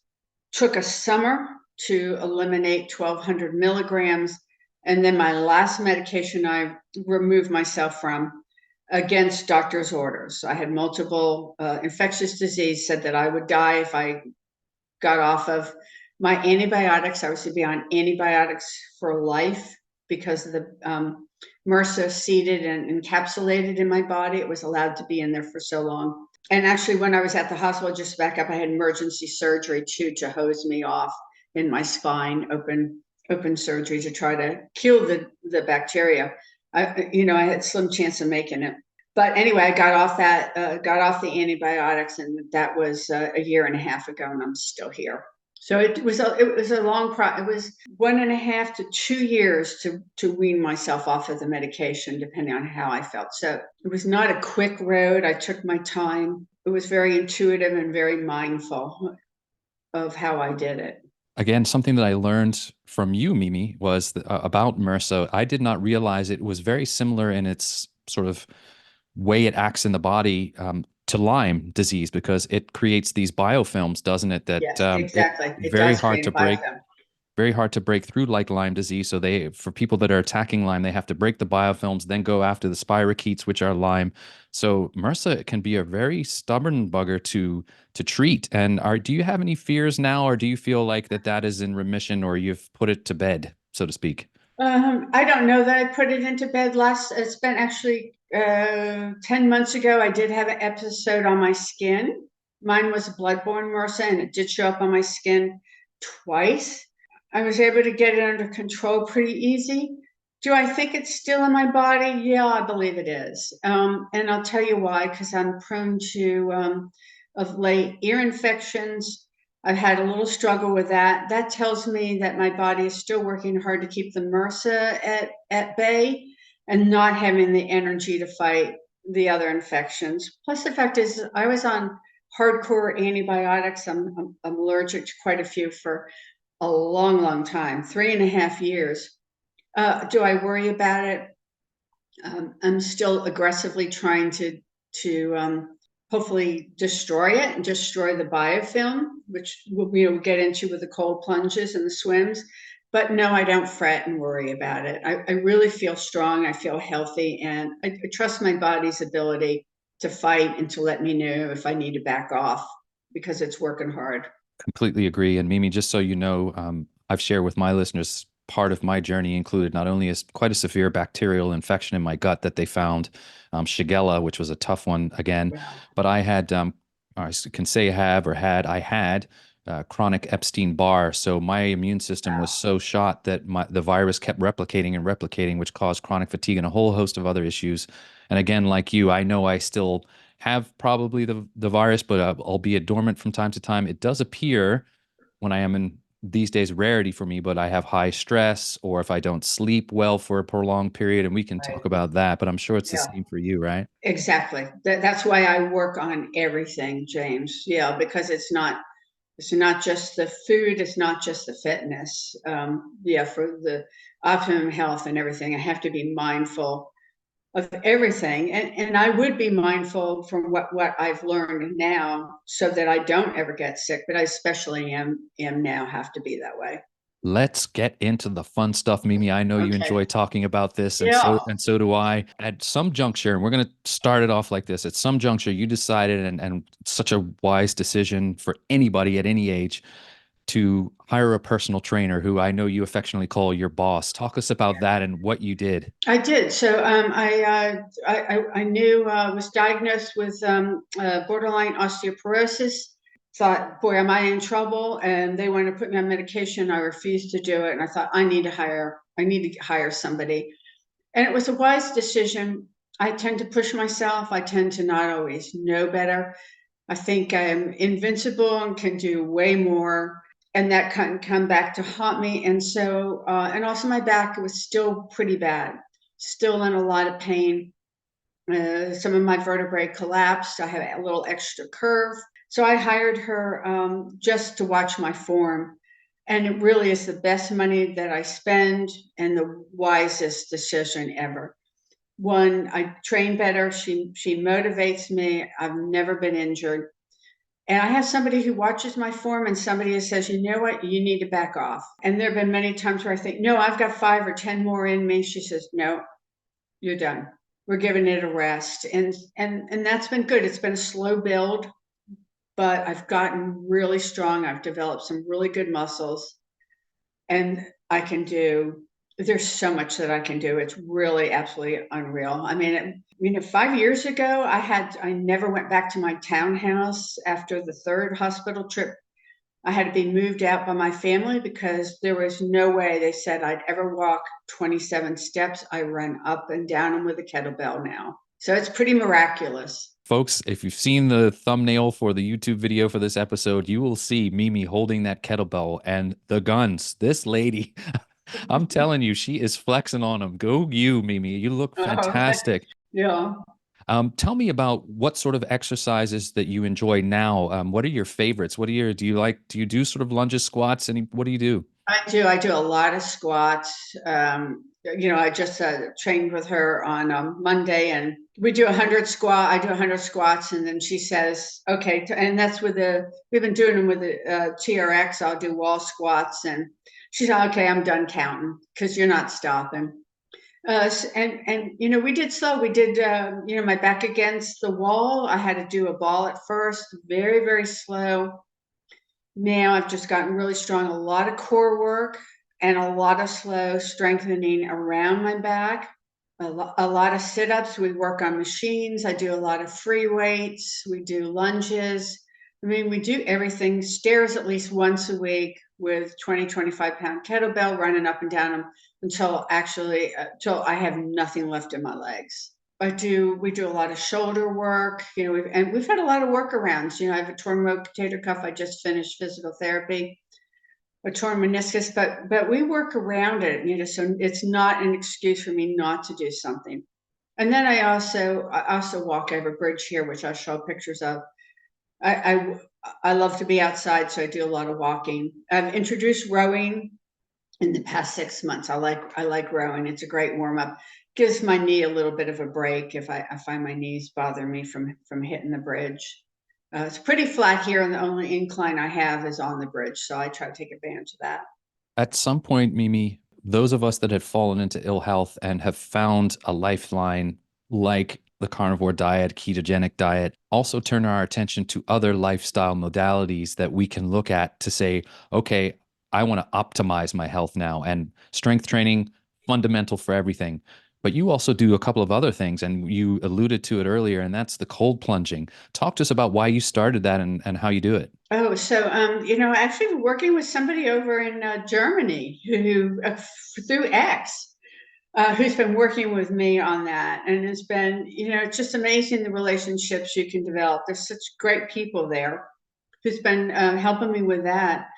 Took a summer to eliminate 1,200 milligrams. And then my last medication I removed myself from against doctor's orders. I had multiple infectious disease, said that I would die if I got off of my antibiotics. I was to be on antibiotics for life because of the MRSA seeded and encapsulated in my body. It was allowed to be in there for so long. And actually, when I was at the hospital, just back up, I had emergency surgery too to hose me off in my spine, open surgery to try to kill the bacteria. I had slim chance of making it. But anyway, I got off the antibiotics, and that was a year and a half ago, and I'm still here. So it was a long process. It was 1.5 to 2 years to wean myself off of the medication, depending on how I felt. So it was not a quick road. I took my time. It was very intuitive and very mindful of how I did it. Again, something that I learned from you, Mimi, was about MRSA. I did not realize it was very similar in its sort of way it acts in the body to Lyme disease, because it creates these biofilms, doesn't it? That Yes, it exactly. It very does hard create to a break, biofilm. very hard to break through, like Lyme disease. So for people that are attacking Lyme, they have to break the biofilms, then go after the spirochetes, which are Lyme. So MRSA can be a very stubborn bugger to treat. And do you have any fears now, or do you feel like that is in remission, or you've put it to bed, so to speak? I don't know that I put it into bed it's been actually 10 months ago. I did have an episode on my skin. Mine was a bloodborne MRSA, and it did show up on my skin twice. I was able to get it under control pretty easy. Do I think it's still in my body? Yeah, I believe it is. And I'll tell you why, because I'm prone to, of late, ear infections. I've had a little struggle with that. That tells me that my body is still working hard to keep the MRSA at bay and not having the energy to fight the other infections. Plus, the fact is, I was on hardcore antibiotics. I'm allergic to quite a few for a long, long time, 3.5 years. Do I worry about it? I'm still aggressively trying to hopefully destroy it and destroy the biofilm, which we'll get into with the cold plunges and the swims. But no, I don't fret and worry about it. I really feel strong. I feel healthy, and I trust my body's ability to fight and to let me know if I need to back off, because it's working hard. Completely agree. And Mimi, just so you know, I've shared with my listeners, part of my journey included not only quite a severe bacterial infection in my gut that they found, Shigella, which was a tough one again, Wow. but I had, I can say have or had, I had chronic Epstein-Barr. So my immune system was Wow. so shot that the virus kept replicating and replicating, which caused chronic fatigue and a whole host of other issues. And again, like you, I know I still have probably the virus, but albeit dormant from time to time. It does appear when I am in these days rarity for me, but I have high stress or if I don't sleep well for a prolonged period, and we can talk Right. about that, but I'm sure it's the Yeah. same for you, right? Exactly. That's why I work on everything, James. Yeah, because it's not just the food, it's not just the fitness. Yeah, for the optimum health and everything, I have to be mindful of everything, and I would be mindful from what I've learned now, so that I don't ever get sick. But I especially am now have to be that way. Let's get into the fun stuff, Mimi. I know you Okay. enjoy talking about this, and Yeah. so do I. At some juncture, and we're going to start it off like this. At some juncture, you decided, and such a wise decision for anybody at any age, to hire a personal trainer who I know you affectionately call your boss. Talk us about that and what you did. I did. So I knew was diagnosed with borderline osteoporosis. Thought, boy, am I in trouble? And they wanted to put me on medication. I refused to do it, and I thought I need to hire somebody. And it was a wise decision. I tend to push myself. I tend to not always know better. I think I'm invincible and can do way more. And that can come back to haunt me. And so, and also my back was still pretty bad, still in a lot of pain. Some of my vertebrae collapsed. I had a little extra curve. So I hired her just to watch my form. And it really is the best money that I spend and the wisest decision ever. One, I train better. She motivates me. I've never been injured. And I have somebody who watches my form and somebody who says, you know what, you need to back off. And there have been many times where I think, no, I've got 5 or 10 more in me. She says, no, you're done. We're giving it a rest. And that's been good. It's been a slow build, but I've gotten really strong. I've developed some really good muscles, and there's so much that I can do. It's really absolutely unreal. I mean, 5 years ago, I never went back to my townhouse after the 3rd hospital trip. I had to be moved out by my family because there was no way they said I'd ever walk 27 steps. I run up and down them with a kettlebell now. So it's pretty miraculous. Folks, if you've seen the thumbnail for the YouTube video for this episode, you will see Mimi holding that kettlebell and the guns. This lady, I'm telling you, she is flexing on them. Go you, Mimi. You look fantastic. Yeah. Tell me about what sort of exercises that you enjoy now. What are your favorites? Do you do sort of lunges, squats? What do you do? I do a lot of squats. I just trained with her on Monday, and we do 100 squat. I do 100 squats, and then she says, okay, and that's we've been doing them with the TRX. I'll do wall squats, and she said, okay, I'm done counting because you're not stopping. We did slow. We did, my back against the wall. I had to do a ball at first, very, very slow. Now I've just gotten really strong, a lot of core work and a lot of slow strengthening around my back, a lot of sit-ups. We work on machines. I do a lot of free weights. We do lunges. I mean, we do everything, stairs at least once a week with 20, 25-pound kettlebell running up and down them until I have nothing left in my legs. We do a lot of shoulder work, we've had a lot of workarounds. I have a torn rotator cuff. I just finished physical therapy, a torn meniscus, but we work around it, so it's not an excuse for me not to do something. And then I also walk over a bridge here, which I'll show pictures of. I love to be outside, so I do a lot of walking. I've introduced rowing in the past 6 months. I like rowing. It's a great warm up. Gives my knee a little bit of a break if I find my knees bother me from hitting the bridge. It's pretty flat here, and the only incline I have is on the bridge, so I try to take advantage of that. At some point, Mimi, those of us that have fallen into ill health and have found a lifeline like the carnivore diet, ketogenic diet, also turn our attention to other lifestyle modalities that we can look at to say, okay, I want to optimize my health now. And strength training, fundamental for everything. But you also do a couple of other things, and you alluded to it earlier, and that's the cold plunging. Talk to us about why you started that and how you do it. Oh, so actually working with somebody over in Germany who through X, who's been working with me on that, and it's been it's just amazing the relationships you can develop. There's such great people there who's been helping me with that.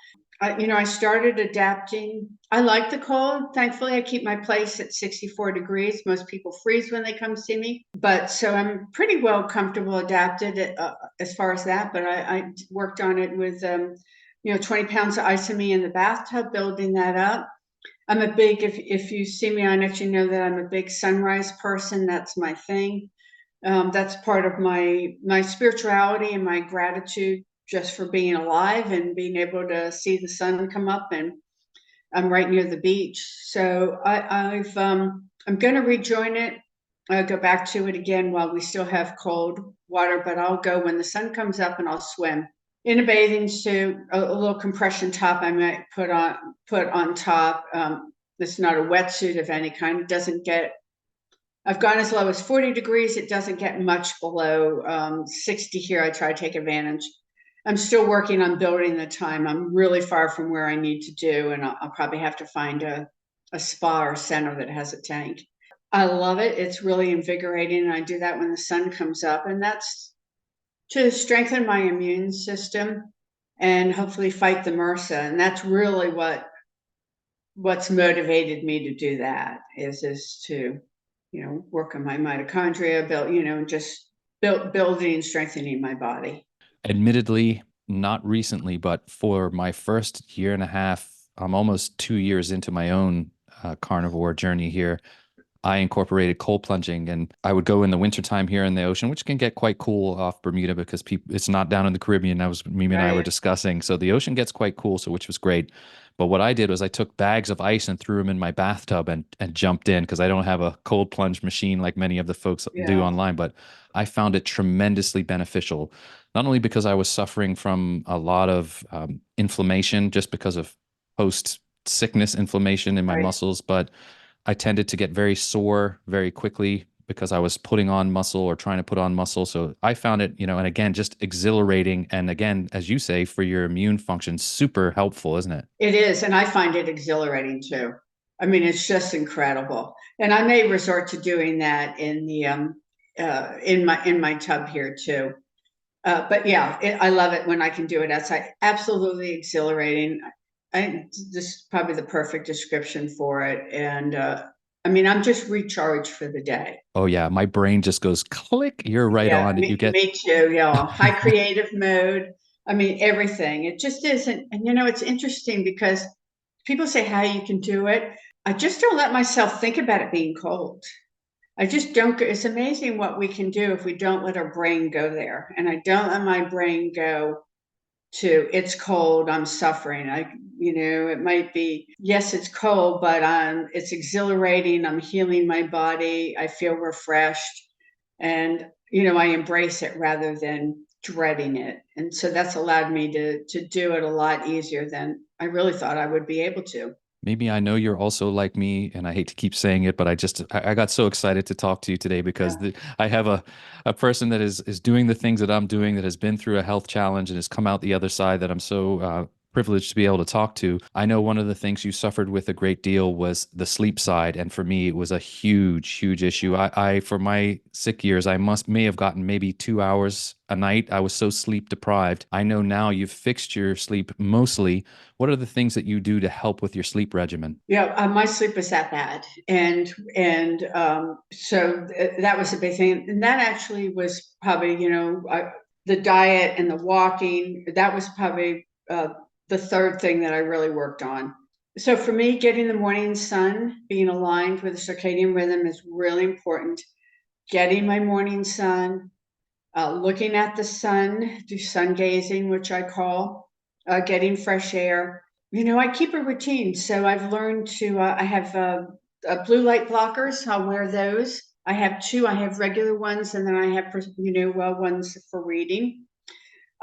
I started adapting. I like the cold. Thankfully, I keep my place at 64 degrees. Most people freeze when they come see me. But so I'm pretty well comfortable adapted as far as that. But I worked on it with, 20 pounds of ice in me in the bathtub, building that up. I'm a big, if you see me on it, you know that I'm a big sunrise person. That's my thing. That's part of my spirituality and my gratitude just for being alive and being able to see the sun come up. And I'm right near the beach, so I'm going to rejoin it. I'll go back to it again while we still have cold water, but I'll go when the sun comes up, and I'll swim in a bathing suit, a little compression top I might put on top. It's not a wetsuit of any kind. It doesn't get. I've gone as low as 40 degrees. It doesn't get much below 60 here. I try to take advantage. I'm still working on building the time. I'm really far from where I need to do, and I'll probably have to find a spa or center that has a tank. I love it. It's really invigorating, and I do that when the sun comes up, and that's to strengthen my immune system and hopefully fight the MRSA. And that's really what's motivated me to do that is to, work on my mitochondria, just building and strengthening my body. Admittedly, not recently, but for my first year and a half, I'm almost 2 years into my own carnivore journey here. I incorporated cold plunging, and I would go in the wintertime here in the ocean, which can get quite cool off Bermuda because people, it's not down in the Caribbean. Mimi and I were Right. discussing. So the ocean gets quite cool, so which was great. But what I did was I took bags of ice and threw them in my bathtub and jumped in because I don't have a cold plunge machine like many of the folks do Yeah. online. But I found it tremendously beneficial, not only because I was suffering from a lot of inflammation just because of post sickness inflammation in my Right. muscles, but I tended to get very sore very quickly because I was putting on muscle or trying to put on muscle. So I found it, and again, just exhilarating. And again, as you say, for your immune function, super helpful, isn't it? It is, and I find it exhilarating too. I mean, it's just incredible. And I may resort to doing that in my tub here too. But yeah, I love it when I can do it outside. Absolutely exhilarating. This is probably the perfect description for it. And I mean, I'm just recharged for the day. Oh yeah, my brain just goes click. You're right Yeah, on. You get me too. Yeah, high creative mode. I mean, everything. It just isn't. And it's interesting because people say how you can do it. I just don't let myself think about it being cold. I just don't. It's amazing what we can do if we don't let our brain go there. And I don't let my brain go to it's cold, I'm suffering. It might be, yes, it's cold, but it's exhilarating. I'm healing my body. I feel refreshed. And, I embrace it rather than dreading it. And so that's allowed me to do it a lot easier than I really thought I would be able to. maybe I know you're also like me, and I hate to keep saying it, but I got so excited to talk to you today because Yeah. I have a person that is doing the things that I'm doing that has been through a health challenge and has come out the other side that I'm so privileged to be able to talk to. I know one of the things you suffered with a great deal was the sleep side, and for me, it was a huge, huge issue. I for my sick years, I may have gotten maybe 2 hours a night. I was so sleep deprived. I know now you've fixed your sleep mostly. What are the things that you do to help with your sleep regimen? Yeah, my sleep was that bad, and so that was a big thing. And that actually was probably, the diet and the walking. That was probably the third thing that I really worked on. So for me, getting the morning sun, being aligned with the circadian rhythm is really important. Getting my morning sun, looking at the sun, do sun gazing, which I call, getting fresh air. I keep a routine. So I've learned I have blue light blockers. I'll wear those. I have two. I have regular ones, and then I have, ones for reading.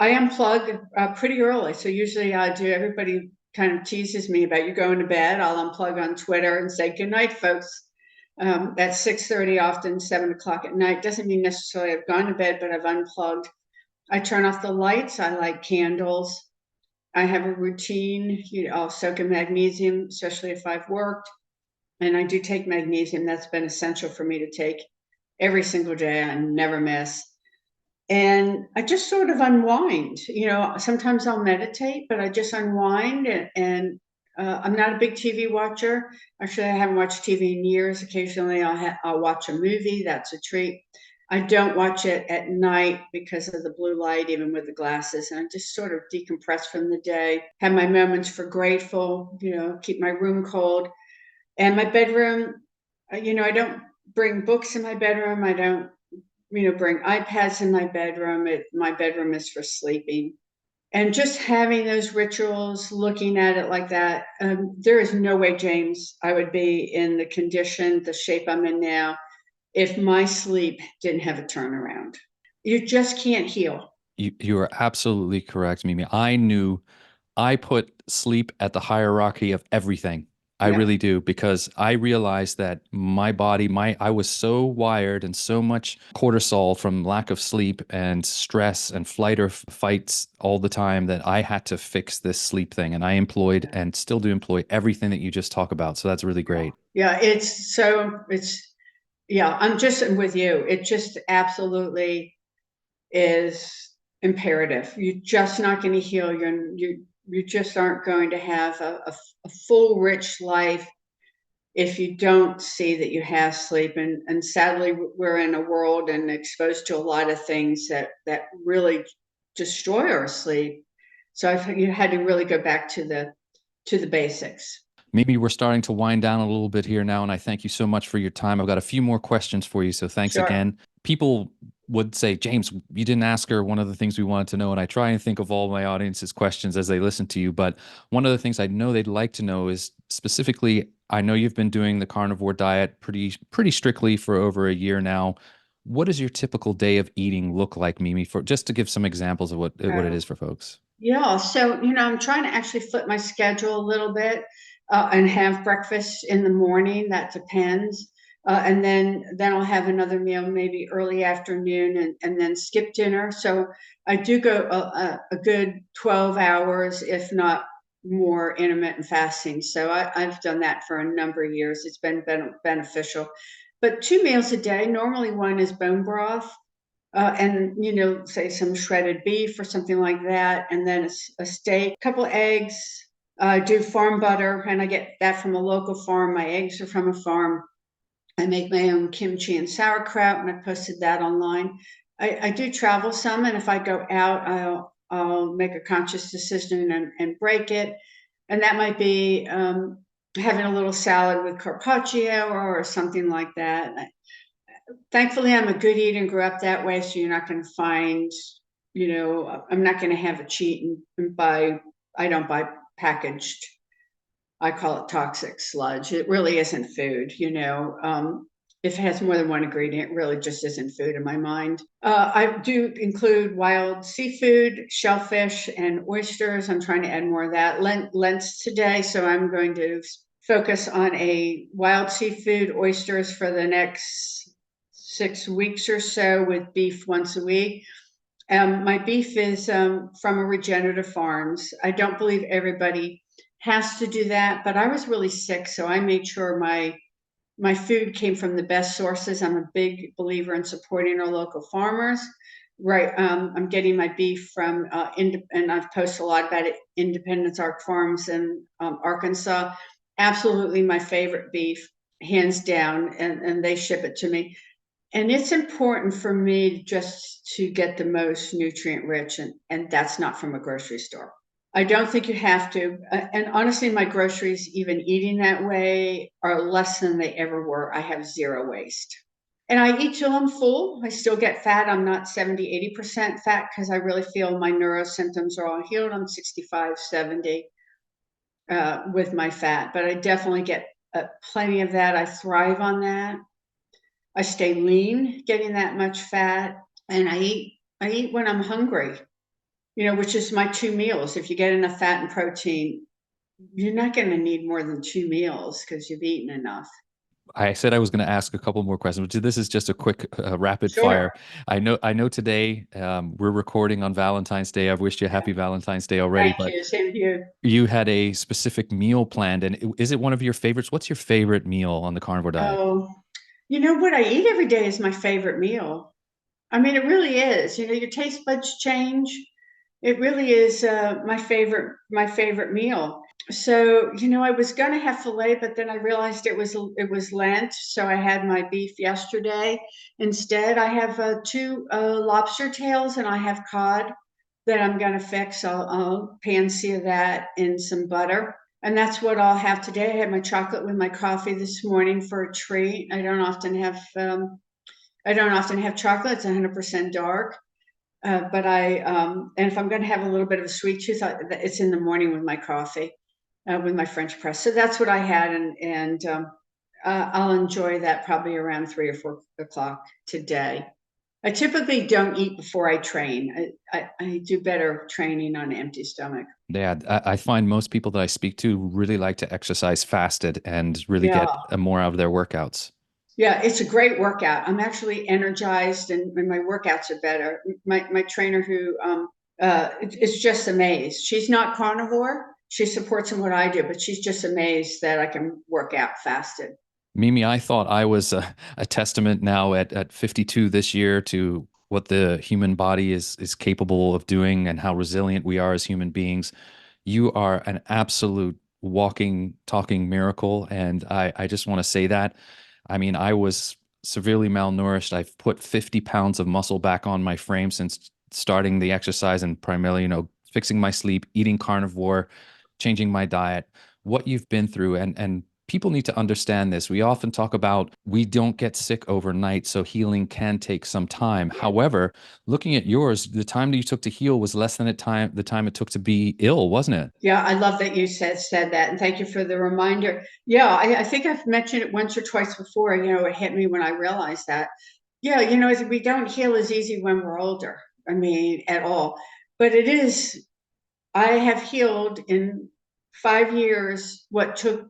I unplug pretty early. So usually I do, everybody kind of teases me about you going to bed. I'll unplug on Twitter and say, good night, folks. At 6:30, often 7 o'clock at night. Doesn't mean necessarily I've gone to bed, but I've unplugged. I turn off the lights. I light candles. I have a routine. I'll soak in magnesium, especially if I've worked. And I do take magnesium. That's been essential for me to take every single day. I never miss. And I just sort of unwind. Sometimes I'll meditate, but I just unwind. And I'm not a big TV watcher. Actually, I haven't watched TV in years. Occasionally, I'll watch a movie. That's a treat. I don't watch it at night because of the blue light, even with the glasses. And I just sort of decompress from the day, have my moments for grateful, keep my room cold. And my bedroom, I don't bring books in my bedroom. I don't bring iPads in my bedroom. My bedroom is for sleeping. And just having those rituals, looking at it like that, there is no way, James, I would be in the condition, the shape I'm in now, if my sleep didn't have a turnaround. You just can't heal. You are absolutely correct, Mimi. I knew I put sleep at the hierarchy of everything. I Yeah. really do because I realized that my body, I was so wired and so much cortisol from lack of sleep and stress and flight or fights all the time that I had to fix this sleep thing. And I employed and still do employ everything that you just talk about. So that's really great. Yeah. Yeah, I'm just with you. It just absolutely is. imperative. You're just not going to heal. You just aren't going to have a full, rich life if you don't see that you have sleep. And sadly, we're in a world and exposed to a lot of things that really destroy our sleep. So you had to really go back to the basics. Maybe we're starting to wind down a little bit here now, and I thank you so much for your time. I've got a few more questions for you, so thanks Sure. again. People would say, James, you didn't ask her one of the things we wanted to know, and I try and think of all my audience's questions as they listen to you. But one of the things I know they'd like to know is specifically, I know you've been doing the carnivore diet pretty strictly for over a year now. What does your typical day of eating look like, Mimi? For just to give some examples of what it Uh, is for folks. yeah. So, I'm trying to actually flip my schedule a little bit and have breakfast in the morning. That depends. And then I'll have another meal maybe early afternoon and then skip dinner. So I do go a good 12 hours, if not more, intermittent fasting. So I've done that for a number of years. It's been beneficial. But 2 meals a day, normally one is bone broth and say some shredded beef or something like that, and then a steak, a couple eggs. I do farm butter, and I get that from a local farm. My eggs are from a farm. I make my own kimchi and sauerkraut, and I posted that online. I do travel some, and if I go out, I'll make a conscious decision and break it, and that might be having a little salad with carpaccio or something like that. Thankfully, I'm a good eater and grew up that way. So you're not going to find, I'm not going to have a cheat and buy, I don't buy packaged, I call it toxic sludge. It really isn't food. If it has more than one ingredient, it really just isn't food in my mind. I do include wild seafood, shellfish, and oysters. I'm trying to add more of that. Lent's today, so I'm going to focus on a wild seafood, oysters for the next 6 weeks or so, with beef once a week. My beef is from a regenerative farms. I don't believe everybody has to do that, but I was really sick, so I made sure my food came from the best sources. I'm a big believer in supporting our local farmers. Right, I'm getting my beef from and I've posted a lot about it. Independence Arc Farms in Arkansas. Absolutely, my favorite beef, hands down, and they ship it to me. And it's important for me just to get the most nutrient rich, and that's not from a grocery store. I don't think you have to. And honestly, my groceries, even eating that way, are less than they ever were. I have zero waste. And I eat till I'm full. I still get fat. I'm not 70, 80% fat because I really feel my neuro symptoms are all healed. I'm 65, 70 with my fat, but I definitely get plenty of that. I thrive on that. I stay lean, getting that much fat, and I eat when I'm hungry, which is my 2 meals. If you get enough fat and protein, you're not going to need more than 2 meals because you've eaten enough. I said I was going to ask a couple more questions, but this is just a quick rapid Sure. fire. I know today we're recording on Valentine's Day. I've wished you a happy Valentine's Day already, Thank but you. Same to you. you had a specific meal planned, and is it one of your favorites? What's your favorite meal on the carnivore diet? Oh, what I eat every day is my favorite meal. I mean, it really is. Your taste buds change. It really is my favorite meal. So, I was gonna have filet, but then I realized it was Lent, so I had my beef yesterday. Instead, I have two lobster tails and I have cod that I'm gonna fix. I'll pan sear that in some butter. And that's what I'll have today. I had my chocolate with my coffee this morning for a treat. I don't often have chocolate. It's 100% dark. But and if I'm going to have a little bit of a sweet tooth, it's in the morning with my coffee, with my French press. So that's what I had, and I'll enjoy that probably around 3 or 4 o'clock today. I typically don't eat before I train. I do better training on an empty stomach. Yeah, I find most people that I speak to really like to exercise fasted and really Yeah. get more out of their workouts. Yeah, it's a great workout. I'm actually energized, and my workouts are better. My trainer, who is just amazed. She's not carnivore. She supports in what I do, but she's just amazed that I can work out fasted. Mimi, I thought I was a testament now at 52 this year to what the human body is capable of doing and how resilient we are as human beings. You are an absolute walking, talking miracle. And I just want to say that. I mean, I was severely malnourished. I've put 50 pounds of muscle back on my frame since starting the exercise and primarily, fixing my sleep, eating carnivore, changing my diet, what you've been through. And people need to understand this. We often talk about we don't get sick overnight, so healing can take some time. However, looking at yours, the time that you took to heal was less than the time it took to be ill, wasn't it? Yeah, I love that you said that, and thank you for the reminder. Yeah, I think I've mentioned it once or twice before. It hit me when I realized that. Yeah, we don't heal as easy when we're older. I mean, at all. But it is. I have healed in 5 years what took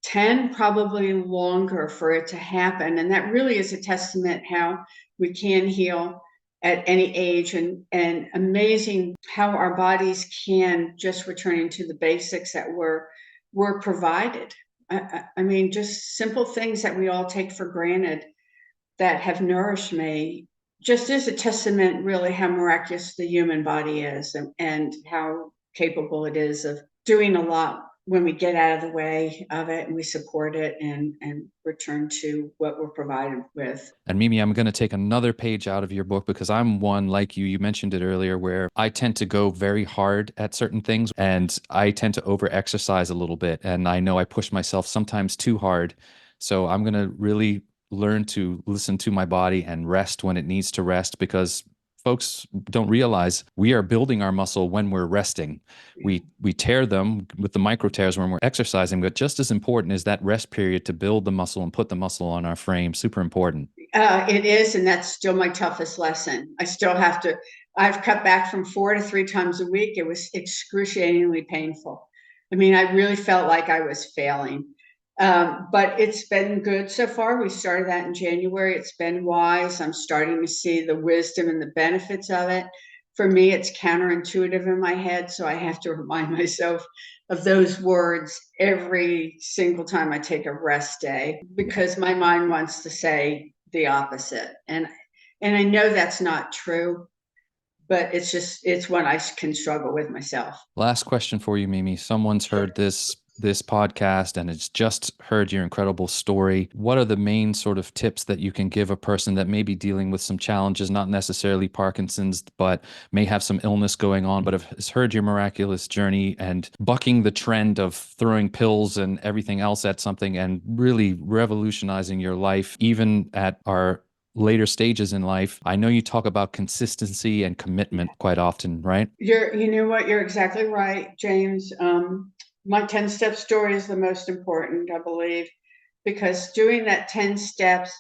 10, probably longer for it to happen. And that really is a testament how we can heal at any age, and amazing how our bodies can just returning to the basics that were provided. I mean, just simple things that we all take for granted that have nourished me just is a testament really how miraculous the human body is, and how capable it is of doing a lot when we get out of the way of it and we support it and return to what we're provided with. And Mimi, I'm going to take another page out of your book because I'm one like you. You mentioned it earlier where I tend to go very hard at certain things and I tend to over exercise a little bit. And I know I push myself sometimes too hard. So I'm going to really learn to listen to my body and rest when it needs to rest because folks don't realize we are building our muscle when we're resting. We tear them with the micro tears when we're exercising, but just as important is that rest period to build the muscle and put the muscle on our frame. Super important. It is, and that's still my toughest lesson. I still have to. I've cut back from 4 to 3 times a week. It was excruciatingly painful. I mean, I really felt like I was failing. But it's been good so far. We started that in January. It's been wise. I'm starting to see the wisdom and the benefits of it. For me, it's counterintuitive in my head, so I have to remind myself of those words every single time I take a rest day because my mind wants to say the opposite. And I know that's not true, but it's one I can struggle with myself. Last question for you, Mimi. Someone's heard this podcast and it's just heard your incredible story. What are the main sort of tips that you can give a person that may be dealing with some challenges, not necessarily Parkinson's, but may have some illness going on, but has heard your miraculous journey and bucking the trend of throwing pills and everything else at something and really revolutionizing your life, even at our later stages in life? I know you talk about consistency and commitment quite often, right? You know what? You're exactly right, James. My 10-step story is the most important, I believe, because doing that 10 steps,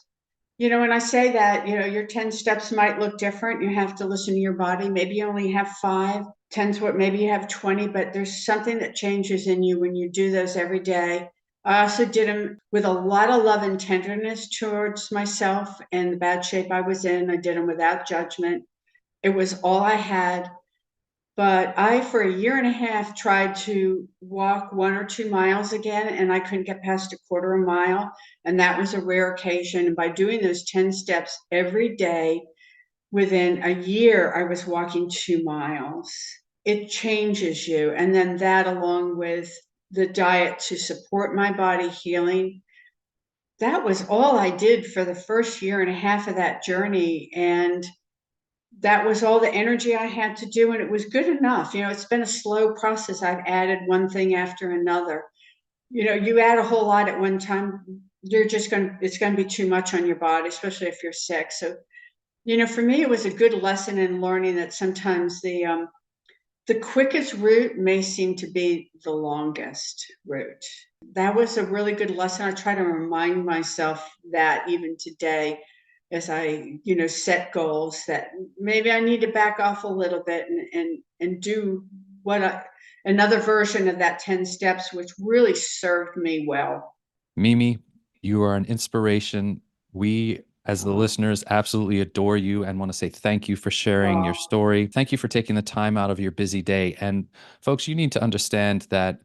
when I say that, your 10 steps might look different. You have to listen to your body. Maybe you only have five, 10's what, maybe you have 20, but there's something that changes in you when you do those every day. I also did them with a lot of love and tenderness towards myself and the bad shape I was in. I did them without judgment. It was all I had. But I, for a year and a half, tried to walk 1 or 2 miles again, and I couldn't get past a quarter of a mile. And that was a rare occasion. And by doing those 10 steps every day, within a year, I was walking 2 miles. It changes you. And then that, along with the diet to support my body healing, that was all I did for the first year and a half of that journey. And that was all the energy I had to do, and it was good enough. It's been a slow process. I've added one thing after another. You add a whole lot at one time, it's going to be too much on your body, especially if you're sick. So, for me, it was a good lesson in learning that sometimes the quickest route may seem to be the longest route. That was a really good lesson. I try to remind myself that even today, as I, set goals that maybe I need to back off a little bit and do another version of that 10 steps, which really served me well. Mimi, you are an inspiration. We, as the listeners, absolutely adore you and want to say thank you for sharing your Oh, story. Thank you for taking the time out of your busy day. And folks, you need to understand that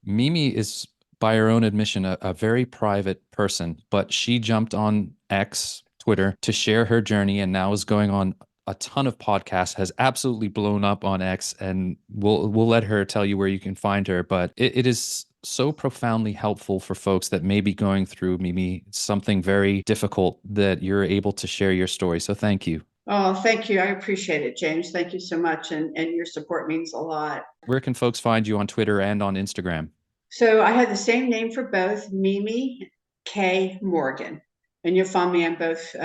Mimi is, by her own admission, a very private person, but she jumped on X, Twitter to share her journey, and now is going on a ton of podcasts, has absolutely blown up on X, and we'll let her tell you where you can find her. But it is so profoundly helpful for folks that may be going through, Mimi, something very difficult, that you're able to share your story. So thank you. Oh, thank you. I appreciate it, James. Thank you so much. And your support means a lot. Where can folks find you on Twitter and on Instagram? So I had the same name for both, Mimi K. Morgan. And you'll find me on both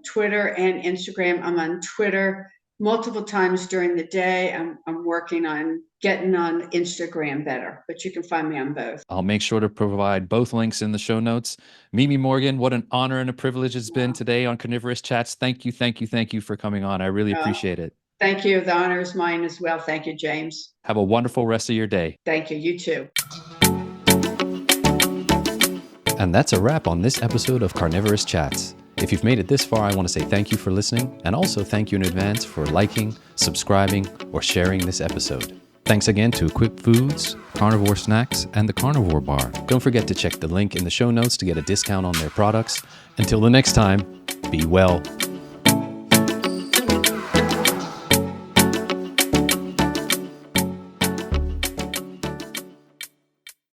Twitter and Instagram. I'm on Twitter multiple times during the day. I'm working on getting on Instagram better, but you can find me on both. I'll make sure to provide both links in the show notes. Mimi Morgan, what an honor and a privilege it's been today on Carnivorist Chats. Thank you for coming on. I really appreciate it. Thank you. The honor is mine as well. Thank you, James. Have a wonderful rest of your day. Thank you. You too. And that's a wrap on this episode of Carnivorist Chats. If you've made it this far, I want to say thank you for listening, and also thank you in advance for liking, subscribing, or sharing this episode. Thanks again to Equip Foods, Carnivore Snacks, and the Carnivore Bar. Don't forget to check the link in the show notes to get a discount on their products. Until the next time, be well,